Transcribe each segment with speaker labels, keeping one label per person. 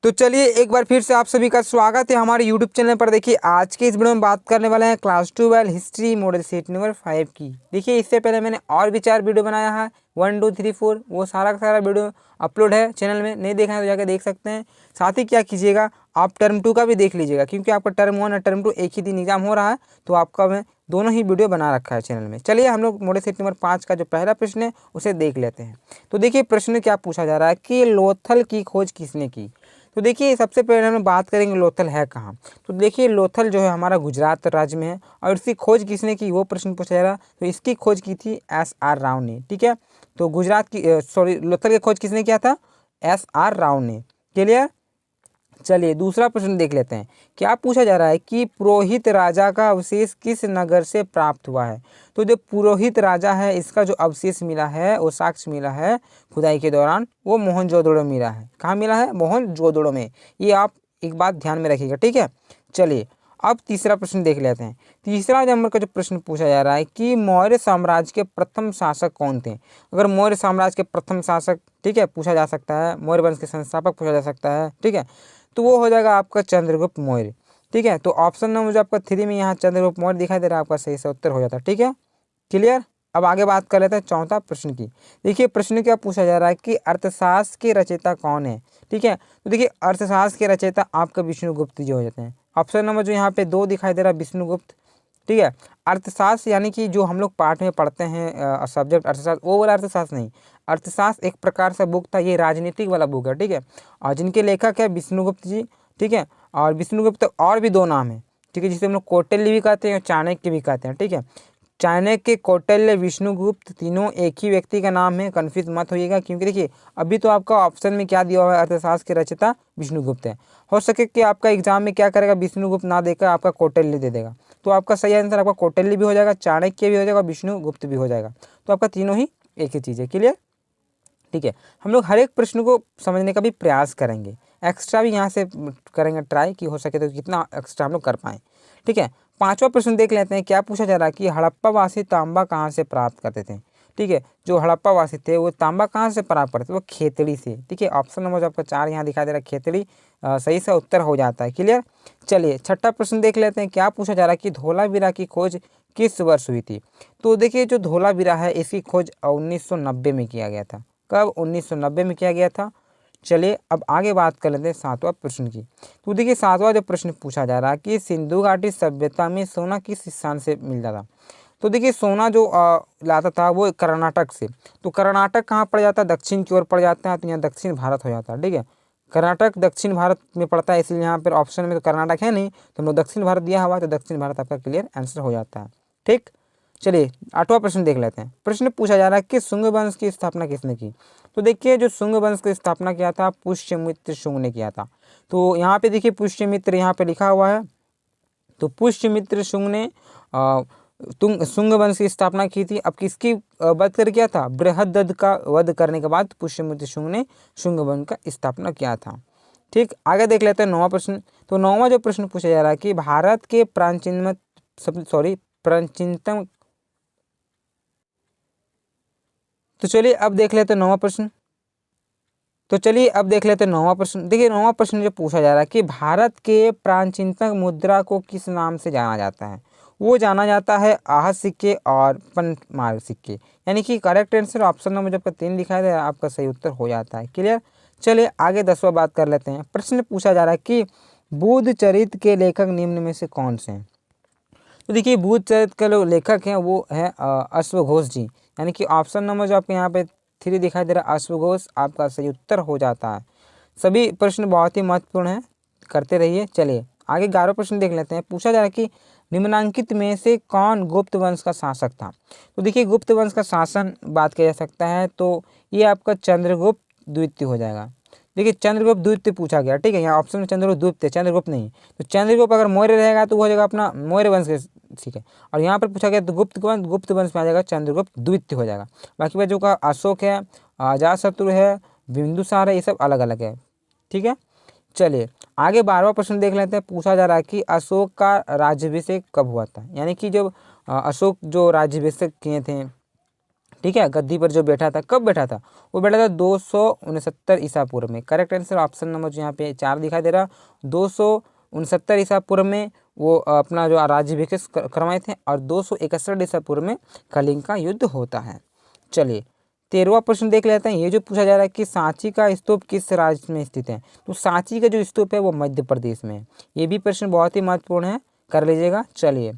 Speaker 1: तो चलिए एक बार फिर से आप सभी का स्वागत है हमारे YouTube चैनल पर। देखिए आज के इस वीडियो में बात करने वाले हैं class 12 history model set number 5 की। देखिए इससे पहले मैंने और भी 4 वीडियो बनाया है 1 2 3 4, वो सारा का सारा वीडियो अपलोड है चैनल में, नहीं देखा है तो जाकर देख सकते हैं। साथ ही क्या कीजिएगा, आप टर्म 2 का भी देख लीजिएगा, क्योंकि आपका टर्म 1 और टर्म 2 एक ही दिन एग्जाम हो रहा है, तो आपका मैं दोनों ही वीडियो बना रखा है चैनल में। चलिए हम लोग मॉडल सेट नंबर 5 का जो पहला प्रश्न है उसे देख लेते हैं। तो देखिए प्रश्न क्या पूछा जा रहा है कि लोथल की खोज किसने की। तो देखिए सबसे पहले हम बात करेंगे लोथल है कहाँ। तो देखिए लोथल जो है हमारा गुजरात राज्य में है, और इसकी खोज किसने की वो प्रश्न पूछा जा रहा है। तो इसकी खोज की थी SR राव ने। ठीक है, तो गुजरात की लोथल की खोज किसने किया था? SR राव ने। क्लियर। चलिए दूसरा प्रश्न देख लेते हैं। क्या पूछा जा रहा है कि पुरोहित राजा का अवशेष किस नगर से प्राप्त हुआ है। तो जो पुरोहित राजा है इसका जो अवशेष मिला है, वो साक्ष्य मिला है खुदाई के दौरान, वो मोहनजोदड़ो में मिला है। कहाँ मिला है? मोहनजोदड़ो में। ये आप एक बात ध्यान में रखिएगा। ठीक है, चलिए अब तीसरा प्रश्न देख लेते हैं। तीसरा नंबर का जो प्रश्न पूछा जा रहा है कि मौर्य साम्राज्य के प्रथम शासक कौन थे। अगर मौर्य साम्राज्य के प्रथम शासक, ठीक है, पूछा जा सकता है, मौर्य वंश के संस्थापक पूछा जा सकता है, ठीक है, तो वो हो जाएगा आपका चंद्रगुप्त मौर्य। ठीक है, तो ऑप्शन नंबर जो आपका 3 में यहाँ चंद्रगुप्त मौर्य दिखाई दे रहा है, आपका सही से उत्तर हो जाता है। ठीक है, क्लियर। अब आगे बात कर लेते हैं चौथा प्रश्न की। देखिए प्रश्न क्या पूछा जा रहा है कि अर्थशास्त्र के रचयिता कौन है। ठीक है, तो देखिए अर्थशास्त्र के रचयिता आपका विष्णुगुप्त जी हो जाते हैं। ऑप्शन नंबर जो यहाँ पे 2 दिखाई दे रहा है, विष्णुगुप्त। ठीक है, अर्थशास्त्र यानी कि जो हम लोग पाठ में पढ़ते हैं सब्जेक्ट अर्थशास्त्र, वो वाला अर्थशास्त्र नहीं। अर्थशास्त्र एक प्रकार से बुक था, ये राजनीतिक वाला बुक है। ठीक है, और जिनके लेखक है विष्णुगुप्त जी। ठीक है, और विष्णुगुप्त और भी 2 नाम है। ठीक है, जिसे हम लोग कौटिल्य भी कहते हैं और चाणक्य भी कहते हैं। ठीक है, चाणक्य, कौटिल्य, विष्णुगुप्त तीनों एक ही व्यक्ति का नाम है, कन्फ्यूज मत होइएगा। क्योंकि देखिए अभी तो आपका ऑप्शन में क्या दिया हुआ है, अर्थशास्त्र के रचयिता विष्णुगुप्त है। हो सके कि आपका एग्जाम में क्या करेगा, विष्णुगुप्त ना देकर आपका कौटिल्य दे देगा, तो आपका सही आंसर आपका कौटिल्य भी हो जाएगा, चाणक्य भी हो जाएगा, विष्णुगुप्त भी हो जाएगा। तो आपका तीनों ही एक ही चीज़ है। क्लियर। ठीक है, हम लोग हर एक प्रश्न को समझने का भी प्रयास करेंगे, एक्स्ट्रा भी यहाँ से करेंगे ट्राई कि हो सके तो कितना एक्स्ट्रा हम लोग कर पाएँ। ठीक है, पांचवा प्रश्न देख लेते हैं। क्या पूछा जा रहा है कि हड़प्पा वासी तांबा कहाँ से प्राप्त करते थे। ठीक है, जो हड़प्पा वासी थे वो तांबा कहाँ से प्राप्त करते थे? वो खेतड़ी से। ठीक है, ऑप्शन नंबर जो आपका 4 यहाँ दिखाई दे रहा है खेतड़ी, सही से उत्तर हो जाता है। क्लियर। चलिए छठा प्रश्न देख लेते हैं। क्या पूछा जा रहा है कि धोलावीरा की खोज किस वर्ष हुई थी। तो देखिए जो धोलावीरा है इसकी खोज 1990 में किया गया था। कब? 1990 में किया गया था। चलिए अब आगे बात कर लेते हैं 7वां प्रश्न की। तो देखिए 7वां जो प्रश्न पूछा जा रहा है कि सिंधु घाटी सभ्यता में सोना किस स्थान से मिलता था। तो देखिए सोना जो लाता था वो कर्नाटक से। तो कर्नाटक कहाँ पड़ जाता है? दक्षिण की ओर पड़ जाता है, तो यहाँ दक्षिण भारत हो जाता है। ठीक है, कर्नाटक दक्षिण भारत में पड़ता है, इसलिए यहाँ पर ऑप्शन में तो कर्नाटक है नहीं, तो हम लोग दक्षिण भारत दिया हुआ है, तो दक्षिण भारत आपका क्लियर आंसर हो जाता है। ठीक, चलिए 8वां प्रश्न देख लेते हैं। प्रश्न पूछा जा रहा है कि शुंग वंश की स्थापना किसने की। तो देखिए जो शुंग वंश की स्थापना किया था पुष्यमित्र शुंग ने किया था। तो यहाँ पे देखिए पुष्यमित्र यहाँ पे लिखा हुआ है, तो पुष्यमित्र शुंग ने शुंग वंश की स्थापना की थी। अब किसकी वध कर किया था? बृहदत्त का वध करने के बाद पुष्यमित्र शुंग ने शुंग वंश का स्थापना किया था। ठीक, आगे देख लेते हैं 9वां प्रश्न। तो 9वां जो प्रश्न पूछा जा रहा है कि भारत के प्राचीनतम। तो चलिए अब देख लेते हैं 9वां प्रश्न। देखिए 9वां प्रश्न जो पूछा जा रहा है कि भारत के प्राचीनतम मुद्रा को किस नाम से जाना जाता है। वो जाना जाता है आहत सिक्के और पंचमार्ग सिक्के। यानी कि करेक्ट आंसर ऑप्शन नंबर जब 3 दिखाई दे आपका सही उत्तर हो जाता है। क्लियर। चलिए आगे 10वां बात कर लेते हैं। प्रश्न पूछा जा रहा है कि बुद्ध चरित्र के लेखक निम्न में से कौन से हैं। तो देखिए बुद्ध चरित्र के जो लेखक हैं वो है अश्वघोष जी। यानी कि ऑप्शन नंबर जो आपके यहाँ पे 3 दिखाई दे रहा है अश्वघोष आपका सही उत्तर हो जाता है। सभी प्रश्न बहुत ही महत्वपूर्ण हैं, करते रहिए। चलिए आगे 11वां प्रश्न देख लेते हैं। पूछा जा रहा है कि निम्नलिखित में से कौन गुप्त वंश का शासक था। तो देखिए गुप्त वंश का शासन बात किया जा सकता है, तो ये आपका चंद्रगुप्त द्वितीय हो जाएगा। देखिए चंद्रगुप्त द्वितीय पूछा गया। ठीक है, यहाँ ऑप्शन में चंद्रगुप्त द्वितीय, चंद्रगुप्त नहीं। तो चंद्रगुप्त अगर मौर्य रहेगा तो वो हो जाएगा अपना मौर्य वंश के। ठीक है, और यहाँ पर पूछा गया तो गुप्त वंश में आ जाएगा, चंद्रगुप्त द्वितीय हो जाएगा। बाकी बच्चों का अशोक है, अजातशत्रु है, बिंदुसार है, ये सब अलग अलग है। ठीक है, चलिए आगे 12वां प्रश्न देख लेते हैं। पूछा जा रहा है कि अशोक का राज्याभिषेक कब हुआ था। यानी कि जब अशोक जो राज्याभिषेक किए थे, ठीक है, गद्दी पर जो बैठा था, कब बैठा था? वो बैठा था 269 ईसा पूर्व में। करेक्ट आंसर ऑप्शन नंबर जो यहाँ पे 4 दिखाई दे रहा, 269 ईसा पूर्व में वो अपना जो राज्याभिषेक करवाए थे, और 261 ईसा पूर्व में कलिंग का युद्ध होता है। चलिए 13वां प्रश्न देख लेते हैं। ये जो पूछा जा रहा है कि सांची का स्तूप किस राज्य में स्थित है? तो सांची का जो स्तूप है वो मध्य प्रदेश में है। ये भी प्रश्न बहुत ही महत्वपूर्ण है, कर लीजिएगा। चलिए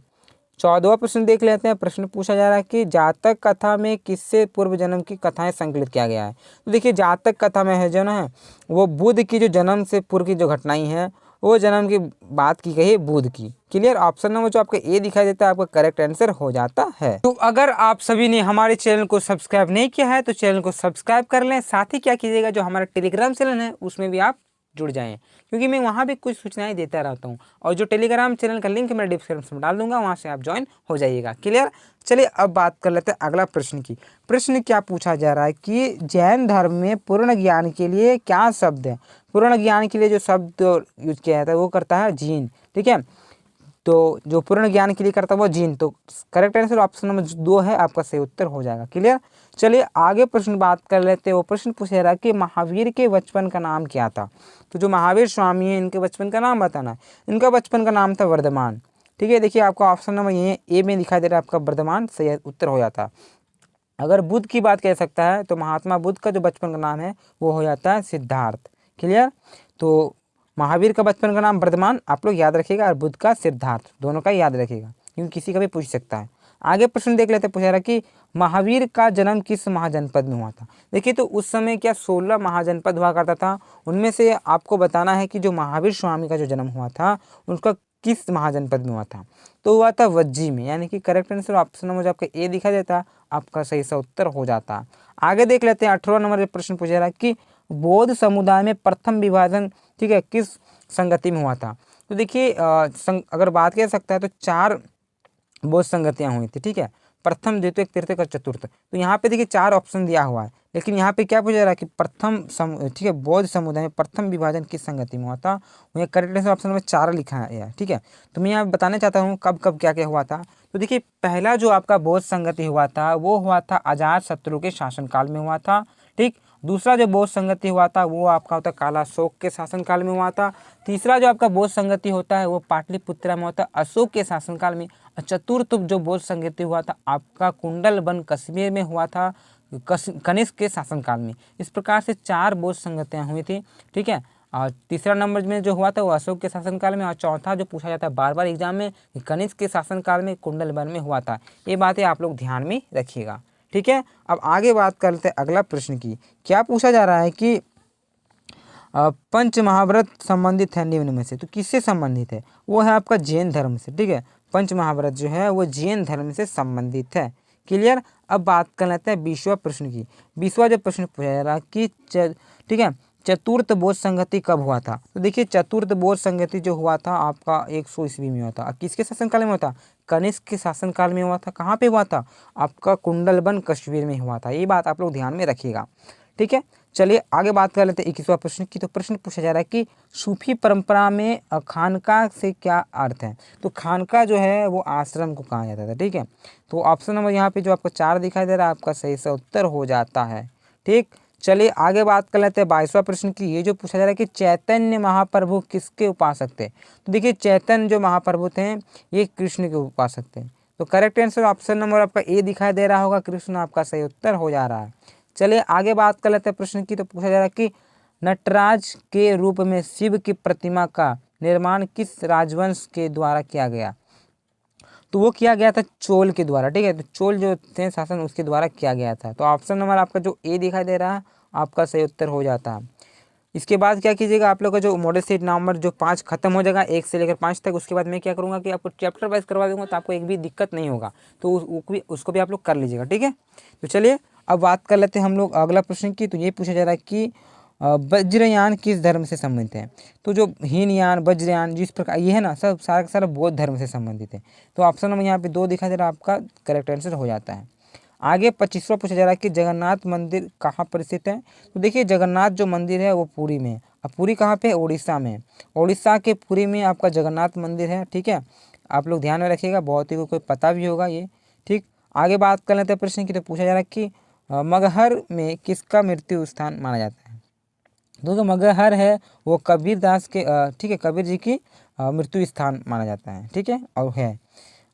Speaker 1: 14वां प्रश्न देख लेते हैं। प्रश्न पूछा जा रहा है कि जातक कथा में किससे पूर्व जन्म की कथाएं संकलित किया गया है? तो देखिए जातक कथा में है जो ना है वो बुध की जो जन्म से पूर्व की जो घटनाएं हैं वो जन्म की बात की गई है, बुध की। क्लियर? ऑप्शन नंबर जो आपका ए दिखाई देता है आपका करेक्ट आंसर हो जाता है। तो अगर आप सभी ने हमारे चैनल को सब्सक्राइब नहीं किया है तो चैनल को सब्सक्राइब कर लें। साथ ही क्या कीजिएगा, जो हमारा टेलीग्राम चैनल है उसमें भी आप जुड़ जाएं, क्योंकि मैं वहाँ भी कुछ सूचनाएं देता रहता हूँ। और जो टेलीग्राम चैनल का लिंक मैं डिस्क्रिप्शन में डाल दूंगा, वहाँ से आप ज्वाइन हो जाइएगा। क्लियर? चलिए अब बात कर लेते हैं अगला प्रश्न की। प्रश्न क्या पूछा जा रहा है कि जैन धर्म में पूर्ण ज्ञान के लिए क्या शब्द है? पूर्ण ज्ञान के लिए जो शब्द यूज किया जाता है वो करता है जीन। ठीक है, तो जो पूर्ण ज्ञान के लिए करता है वो जीन। तो करेक्ट आंसर ऑप्शन नंबर 2 है, आपका सही उत्तर हो जाएगा। क्लियर? चलिए आगे प्रश्न बात कर लेते हैं। वो प्रश्न पूछा रहा कि महावीर के बचपन का नाम क्या था? तो जो महावीर स्वामी है इनके बचपन का नाम बताना है। इनका बचपन का नाम था वर्धमान। ठीक है, देखिए आपका ऑप्शन नंबर ये ए में दिखाई दे रहा है, आपका वर्धमान सही उत्तर हो जाता। अगर बुद्ध की बात कह सकता है तो महात्मा बुद्ध का जो बचपन का नाम है वो हो जाता है सिद्धार्थ। क्लियर? तो महावीर का बचपन का नाम वर्धमान आप लोग याद रखिएगा, और बुद्ध का सिद्धार्थ, दोनों का याद रखिएगा क्योंकि किसी का भी पूछ सकता है। आगे प्रश्न देख लेते हैं। पूछा रहा कि महावीर का जन्म किस महाजनपद में हुआ था? देखिए तो उस समय क्या 16 महाजनपद हुआ करता था, उनमें से आपको बताना है कि जो महावीर स्वामी का जो जन्म हुआ था उनका किस महाजनपद में हुआ था? तो हुआ था वज्जी में, यानी कि करेक्ट आंसर ऑप्शन नंबर जो आपका ए दिखा देता आपका सही सा उत्तर हो जाता। आगे देख लेते हैं 18वां नंबर प्रश्न पूछा रहा है कि बौद्ध समुदाय में प्रथम विभाजन, ठीक है, किस संगति में हुआ था? तो देखिए अगर बात कर सकता है तो 4 बौद्ध संगतियाँ हुई थी। ठीक है, प्रथम, द्वितीय, तृतीय और चतुर्थ। तो यहाँ पे देखिए 4 ऑप्शन दिया हुआ है, लेकिन यहाँ पे क्या पूछा जा रहा है कि ठीक है, बौद्ध समुदाय में प्रथम विभाजन किस संगति में हुआ था? वही करेक्ट आंसर ऑप्शन में 4 लिखा है। ठीक है, तो मैं यहाँ बताना चाहता हूँ कब कब क्या क्या हुआ था। तो देखिए पहला जो आपका बौद्ध संगति हुआ था वो हुआ था अजातशत्रु के शासनकाल में हुआ था। ठीक, दूसरा जो बौद्ध संगति हुआ था वो आपका होता काला अशोक के शासनकाल में हुआ था। तीसरा जो आपका बौद्ध संगति होता है वो पाटलिपुत्रा में होता है अशोक के शासनकाल में। चतुर्थ जो बौद्ध संगति हुआ था आपका कुंडलबन कश्मीर में हुआ था कनिष्क के शासनकाल में। इस प्रकार से 4 बौद्ध संगतियाँ हुई थी। ठीक है, और तीसरा नंबर में जो हुआ था वो अशोक के शासनकाल में, और चौथा जो पूछा जाता है बार बार एग्जाम में कनिष्क के शासनकाल में कुंडलबन में हुआ था। ये बातें आप लोग ध्यान में रखिएगा। ठीक है, अब आगे बात करते हैं अगला प्रश्न की। क्या पूछा जा रहा है कि पंच महाव्रत संबंधित है निम्न में से, तो किससे संबंधित है? वो है आपका जैन धर्म से। ठीक है, पंच महाव्रत जो है वो जैन धर्म से संबंधित है। क्लियर? अब बात कर लेते हैं 20वां प्रश्न की। 20वां जो प्रश्न पूछा जा रहा है कि ठीक है, चतुर्थ बौद्ध संगति कब हुआ था? तो देखिए चतुर्थ बौद्ध संगति जो हुआ था आपका 100 ईस्वी में हुआ था। किसके शासनकाल में हुआ था? कनिष्क के शासनकाल में हुआ था। कहाँ पे हुआ था? आपका कुंडलबन कश्मीर में हुआ था। ये बात आप लोग ध्यान में रखिएगा। ठीक है, चलिए आगे बात कर लेते हैं 21वां प्रश्न की। तो प्रश्न पूछा जा रहा है कि सूफी परंपरा में खानका से क्या अर्थ है? तो खानका जो है वो आश्रम को कहा जाता था। ठीक है, तो ऑप्शन नंबर यहाँ पे जो आपको 4 दिखाई दे रहा है आपका सही सा उत्तर हो जाता है। ठीक, चलिए आगे बात कर लेते हैं 22वां प्रश्न की। ये जो पूछा जा रहा है कि चैतन्य महाप्रभु किसके उपासक थे? तो देखिए चैतन्य जो महाप्रभु थे ये कृष्ण के उपासक थे। तो करेक्ट आंसर ऑप्शन नंबर आपका ए दिखाई दे रहा होगा, कृष्ण आपका सही उत्तर हो जा रहा है। चलिए आगे बात कर लेते हैं प्रश्न की। तो पूछा जा रहा है कि नटराज के रूप में शिव की प्रतिमा का निर्माण किस राजवंश के द्वारा किया गया? तो वो किया गया था चोल के द्वारा। ठीक है, तो चोल जो थे शासन उसके द्वारा किया गया था। तो ऑप्शन नंबर आपका जो ए दिखाई दे रहा है आपका सही उत्तर हो जाता है। इसके बाद क्या कीजिएगा, आप लोग का जो मॉडल सेट नंबर जो 5 खत्म हो जाएगा 1 से लेकर 5 तक। उसके बाद मैं क्या करूँगा कि आपको चैप्टर वाइज करवा दूंगा, तो आपको एक भी दिक्कत नहीं होगा। तो उसको भी आप लोग कर लीजिएगा। ठीक है, तो चलिए अब बात कर लेते हैं हम लोग अगला प्रश्न की। तो ये पूछा जा रहा है कि वज्रयान किस धर्म से संबंधित है? तो जो हीनयान वज्रयान जिस प्रकार ये है ना सब सारा का सारा बौद्ध धर्म से संबंधित है। तो ऑप्शन नंबर यहाँ पे 2 दिखाई दे रहा है, आपका करेक्ट आंसर हो जाता है। आगे 25वां पूछा जा रहा है कि जगन्नाथ मंदिर कहाँ पर स्थित है? तो देखिए जगन्नाथ जो मंदिर है वो पुरी में है। अब पुरी कहाँ पे? उड़ीसा में। उड़ीसा के पुरी में आपका जगन्नाथ मंदिर है। ठीक है, आप लोग ध्यान में रखिएगा, बहुत ही कोई पता भी होगा ये। ठीक, आगे बात कर लेते हैं प्रश्न की। तो पूछा जा रहा है कि मगहर में किसका मृत्यु स्थान माना जाता है। तो जो मगहर है वो कबीर दास के ठीक है, कबीर जी की मृत्यु स्थान माना जाता है, ठीक है, और है।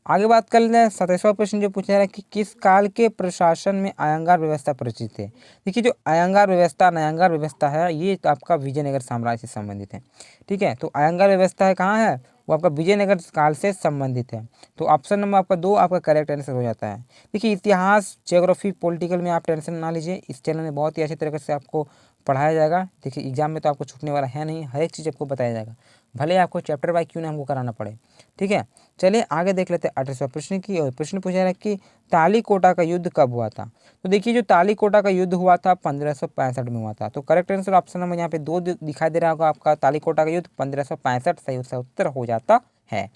Speaker 1: आगे बात कर लेते हैं 27वां प्रश्न जो पूछा जा रहा है कि किस काल के प्रशासन में अयंगार व्यवस्था परिचित है। देखिए जो अयंगार व्यवस्था नयंगार व्यवस्था है ये तो आपका विजयनगर साम्राज्य से संबंधित है, ठीक है। तो अयंगार व्यवस्था है कहाँ है, वो आपका विजयनगर काल से संबंधित है। तो ऑप्शन नंबर आपका 2 आपका करेक्ट आंसर हो जाता है। देखिए इतिहास, ज्योग्राफी, पॉलिटिकल में आप टेंशन ना लीजिए, इस चैनल में बहुत ही अच्छी तरीके से आपको पढ़ाया जाएगा। देखिए एग्जाम में तो आपको छूटने वाला है नहीं, हर एक चीज़ आपको बताया जाएगा, भले ही आपको चैप्टर बाय क्यों ना हमको कराना पड़े, ठीक है। चलिए आगे देख लेते हैं 28वां प्रश्न की। और प्रश्न पूछा है कि तालीकोटा का युद्ध कब हुआ था। तो देखिए जो तालीकोटा का युद्ध हुआ था 1565 में हुआ था। तो करेक्ट आंसर ऑप्शन नंबर यहाँ पे 2 दिखाई दे रहा होगा आपका, तालीकोटा का युद्ध 1565 सही उसका उत्तर हो जाता है।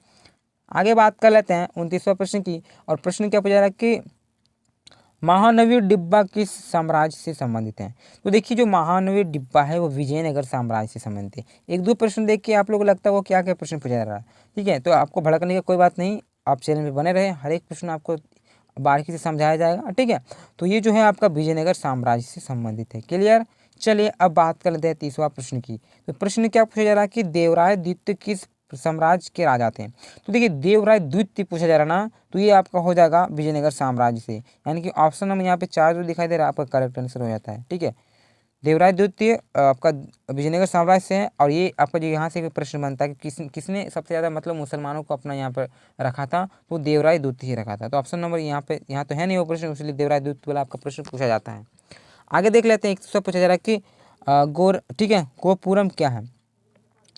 Speaker 1: आगे बात कर लेते हैं 29वां प्रश्न की। और प्रश्न क्या पूछा जा रहा है कि महानवीर डिब्बा किस साम्राज्य से संबंधित है। तो देखिए जो महानवीर डिब्बा है वो विजयनगर साम्राज्य से संबंधित है। एक दो प्रश्न देख के आप लोगों को लगता है वो क्या क्या प्रश्न पूछा जा रहा है, ठीक है। तो आपको भड़कने की कोई बात नहीं, आप चैनल में बने रहे, हर एक प्रश्न आपको बारीकी से समझाया जाएगा, ठीक है। तो ये जो है आपका विजयनगर साम्राज्य से संबंधित है, क्लियर। चलिए अब बात कर लेते हैं 30वां प्रश्न की। तो प्रश्न क्या पूछा जा रहा है कि देवराय द्वितीय किस साम्राज्य के राजा थे। तो देखिए देवराय द्वितीय पूछा जा रहा ना, तो ये आपका हो जाएगा विजयनगर साम्राज्य से, यानी कि ऑप्शन नंबर यहाँ पे 4 जो दिखाई दे रहा है आपका करेक्ट आंसर हो जाता है, ठीक है। देवराय द्वितीय आपका विजयनगर साम्राज्य से है। और ये आपका जो यहाँ से भी प्रश्न बनता है कि किसने सबसे ज़्यादा मतलब मुसलमानों को अपना यहाँ पर रखा था, तो देवराय द्वितीय ही रखा था। तो ऑप्शन नंबर यहाँ तो है नहीं वो प्रश्न, इसलिए देवराय द्वितीय वाला आपका प्रश्न पूछा जाता है। आगे देख लेते हैं 100 पूछा जा रहा है कि ठीक है, गोपुरम क्या है।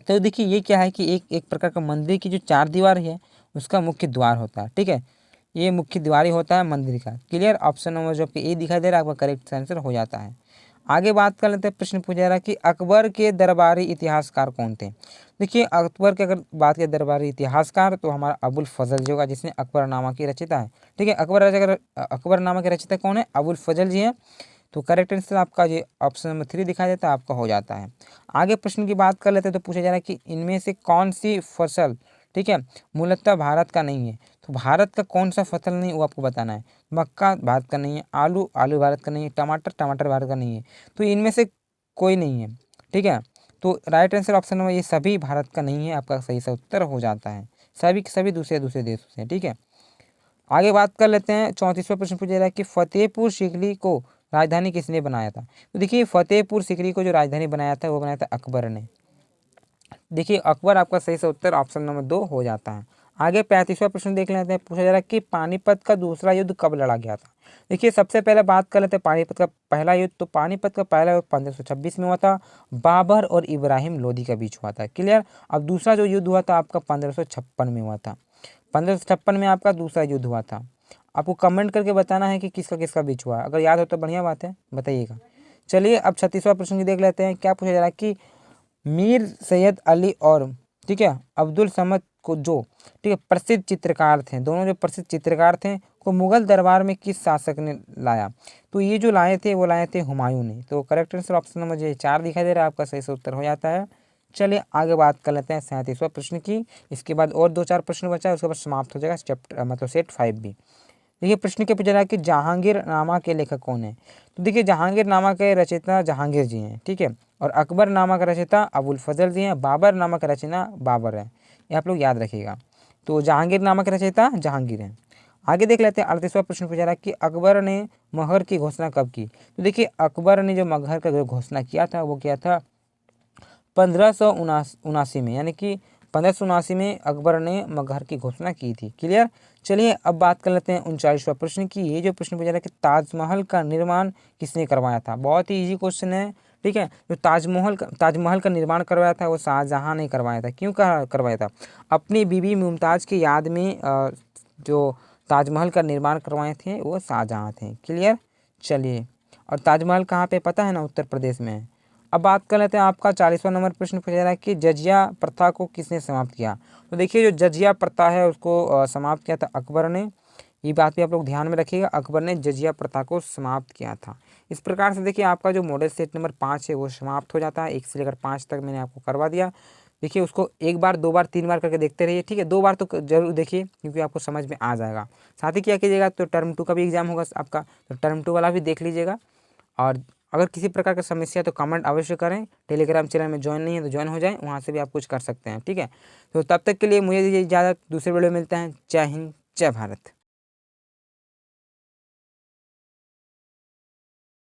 Speaker 1: तो देखिए ये क्या है कि एक प्रकार का मंदिर की जो 4 दीवार है उसका मुख्य द्वार होता है, ठीक है। ये मुख्य द्वार ही होता है मंदिर का, क्लियर। ऑप्शन नंबर जो आपके ए दिखाई दे रहा है आपका करेक्ट आंसर हो जाता है। आगे बात कर लेते हैं, प्रश्न पूछा जा रहा है कि अकबर के दरबारी इतिहासकार कौन थे। देखिए अकबर के अगर बात करें दरबारी इतिहासकार तो हमारा अबुल फजल जी होगा, जिसने अकबरनामा की रचयिता है, ठीक है। अकबरनामा के रचयिता कौन है, अबुल फजल जी हैं। तो करेक्ट आंसर आपका ये ऑप्शन नंबर 3 दिखाई देता है, आपका हो जाता है। आगे प्रश्न की बात कर लेते हैं। तो पूछा जा रहा है कि इनमें से कौन सी फसल, ठीक है, मूलतः भारत का नहीं है। तो भारत का कौन सा फसल नहीं वो आपको बताना है। मक्का भारत का नहीं है, आलू भारत का नहीं है, टमाटर भारत का नहीं है। तो इनमें से कोई नहीं है, ठीक है। तो राइट आंसर ऑप्शन नंबर ये सभी भारत का नहीं है, आपका सही सा उत्तर हो जाता है। सभी सभी दूसरे दूसरे देशों से, ठीक है। आगे बात कर लेते हैं 34वां प्रश्न पूछा जा रहा है कि फतेहपुर सीकरी को राजधानी किसने बनाया था। तो देखिए फतेहपुर सीकरी को जो राजधानी बनाया था वो बनाया था अकबर ने। देखिए अकबर आपका सही से उत्तर ऑप्शन नंबर 2 हो जाता है। आगे 35वां प्रश्न देख लेते हैं। पूछा जा रहा है कि पानीपत का दूसरा युद्ध कब लड़ा गया था। देखिए सबसे पहले बात कर लेते हैं पानीपत का पहला युद्ध। तो पानीपत का पहला युद्ध 1526 में हुआ था, बाबर और इब्राहिम लोदी के बीच हुआ था, क्लियर। अब दूसरा जो युद्ध हुआ था आपका 1556 में हुआ था। 1556 में आपका दूसरा युद्ध हुआ था। आपको कमेंट करके बताना है कि किसका किसका बीच हुआ है, अगर याद हो तो बढ़िया बात है, बताइएगा। चलिए अब 36वां प्रश्न की देख लेते हैं। क्या पूछा जा रहा है कि मीर सैयद अली और, ठीक है, अब्दुल समद को जो, ठीक है, प्रसिद्ध चित्रकार थे, दोनों जो प्रसिद्ध चित्रकार थे को मुगल दरबार में किस शासक ने लाया। तो ये जो लाए थे वो लाए थे हुमायूं ने। तो करेक्ट आंसर ऑप्शन नंबर जो 4 दिखाई दे रहा है आपका सही से उत्तर हो जाता है। चलिए आगे बात कर लेते हैं 37वां प्रश्न की। इसके बाद और 2-4 प्रश्न बचा है, उसके बाद समाप्त हो जाएगा चैप्टर मतलब सेट 5 भी। देखिए प्रश्न क्या पूछा रहा है कि जहांगीरनामा के लेखक कौन है। तो देखिए जहांगीरनामा के रचयिता जहांगीर जी हैं, ठीक है। और अकबर नामा का रचयिता अबुल फजल जी हैं। बाबर नामा का रचना बाबर है, ये आप लोग याद रखिएगा। तो जहांगीरनामा के रचयिता जहांगीर हैं। आगे देख लेते हैं 38वां प्रश्न पूछा रहा है कि अकबर ने महर की घोषणा कब की। तो देखिए अकबर ने जो महर का जो घोषणा किया था वो किया था 1579 में, यानी कि 1579 में अकबर ने मगहर की घोषणा की थी, क्लियर। चलिए अब बात कर लेते हैं 39वां प्रश्न की। ये जो प्रश्न पूछा रहा है कि ताजमहल का निर्माण किसने करवाया था। बहुत ही इजी क्वेश्चन है, ठीक है। जो ताजमहल का निर्माण करवाया था वो शाहजहां ने करवाया था। क्यों करवाया था, अपनी बीबी मुमताज़ की याद में जो ताजमहल का निर्माण करवाए थे वो शाहजहां थे, क्लियर। चलिए और ताजमहल कहाँ पे पता है ना, उत्तर प्रदेश में है। अब बात कर लेते हैं आपका 40वां नंबर प्रश्न पूछा जा रहा है कि जजिया प्रथा को किसने समाप्त किया। तो देखिए जो जजिया प्रथा है उसको समाप्त किया था अकबर ने। ये बात भी आप लोग ध्यान में रखिएगा, अकबर ने जजिया प्रथा को समाप्त किया था। इस प्रकार से देखिए आपका जो मॉडल सेट नंबर 5 है वो समाप्त हो जाता है। 1 से लेकर 5 तक मैंने आपको करवा दिया। देखिए उसको एक बार, 2 बार, 3 बार करके देखते रहिए, ठीक है। 2 बार तो जरूर देखिए क्योंकि आपको समझ में आ जाएगा। साथ ही क्या कीजिएगा, तो टर्म 2 का भी एग्जाम होगा आपका, तो टर्म 2 वाला भी देख लीजिएगा। और अगर किसी प्रकार का समस्या है तो कमेंट अवश्य करें। टेलीग्राम चैनल में ज्वाइन नहीं है तो ज्वाइन हो जाएं, वहाँ से भी आप कुछ कर सकते हैं, ठीक है। तो तब तक के लिए मुझे दीजिए इजाज़त, दूसरे वीडियो में मिलते हैं। जय हिंद, जय भारत।